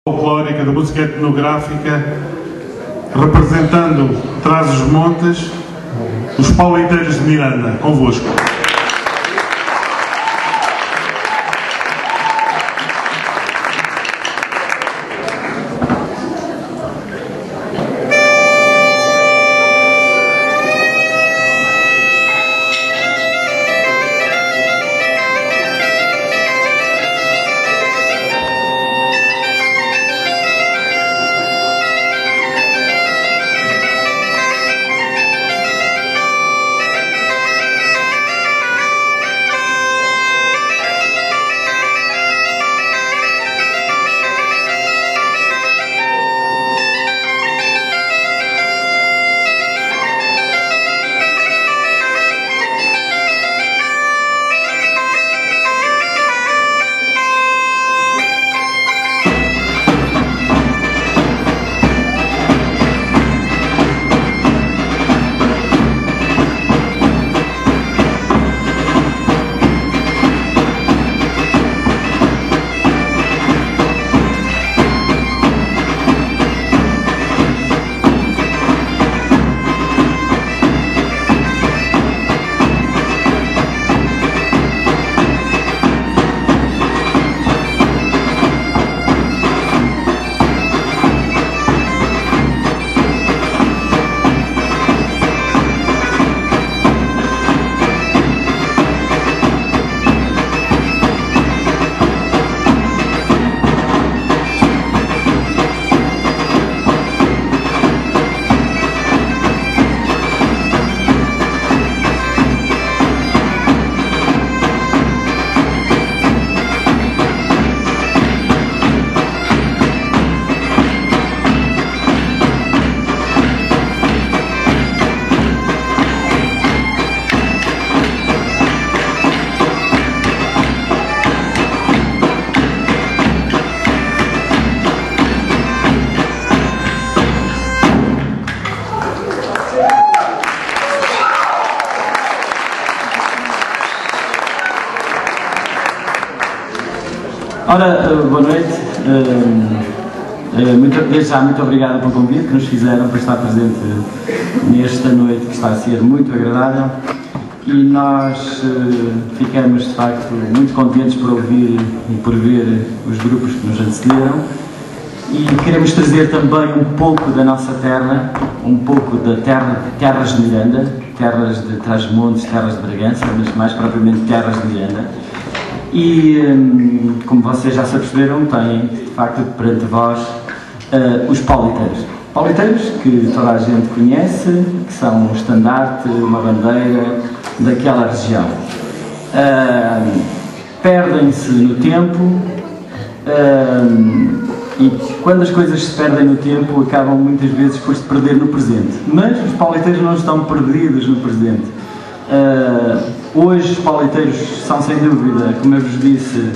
Folclórica, da música etnográfica, representando Trás-os-Montes, os Pauliteiros de Miranda, convosco. Ora, boa noite. Desde já, muito obrigado pelo convite que nos fizeram para estar presente nesta noite que está a ser muito agradável e nós ficamos de facto muito contentes por ouvir e por ver os grupos que nos antecederam e queremos trazer também um pouco da nossa terra, um pouco da terras de Miranda, terras de Trás-os-Montes, terras de Bragança, mas mais propriamente terras de Miranda. E, como vocês já se aperceberam, têm, de facto, perante vós, os pauliteiros. Pauliteiros que toda a gente conhece, que são um estandarte, uma bandeira daquela região. Perdem-se no tempo e, quando as coisas se perdem no tempo, acabam muitas vezes por se perder no presente. Mas os pauliteiros não estão perdidos no presente. Hoje os pauliteiros são, sem dúvida, como eu vos disse,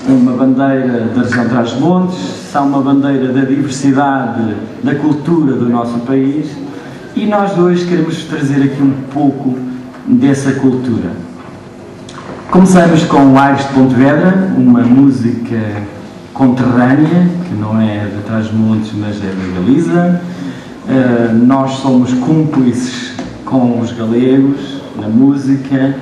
uma bandeira da região de Trás-os-Montes, são uma bandeira da diversidade da cultura do nosso país e nós hoje queremos trazer aqui um pouco dessa cultura. Começamos com Aires de Pontevedra, uma música conterrânea, que não é de Trás-os-Montes, mas é de Galiza. Nós somos cúmplices com os galegos na música.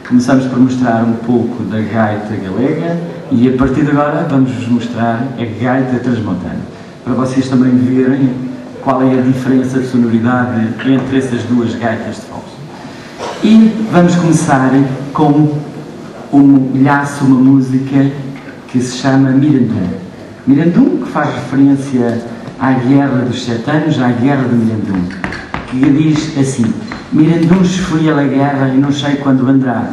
Começamos por mostrar um pouco da gaita galega e a partir de agora vamos-vos mostrar a gaita transmontana, para vocês também verem qual é a diferença de sonoridade entre essas duas gaitas de foz. E vamos começar com uma música que se chama Mirandum. Mirandum, que faz referência à Guerra dos 7 Anos, à Guerra de Mirandum, que diz assim: Miranduns foi a guerra e não sei quando vendrá.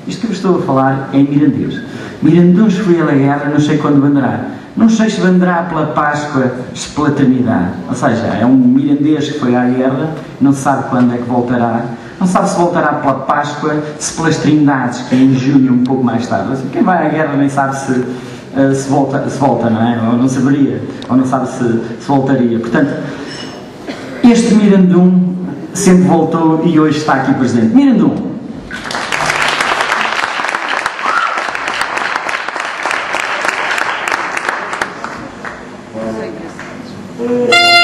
Isto que eu estou a falar é em mirandês. Miranduns foi a guerra, não sei quando vendrá. Não sei se vendrá pela Páscoa, se pela eternidade. Ou seja, é um mirandês que foi à guerra, não se sabe quando é que voltará. Não sabe se voltará pela Páscoa, se pelas Trindades, que é em junho, um pouco mais tarde. Assim, quem vai à guerra nem sabe se volta, não é? Ou não saberia, ou não sabe se voltaria. Portanto, este Mirandum sempre voltou e hoje está aqui presente. Mirandum! são engraçados.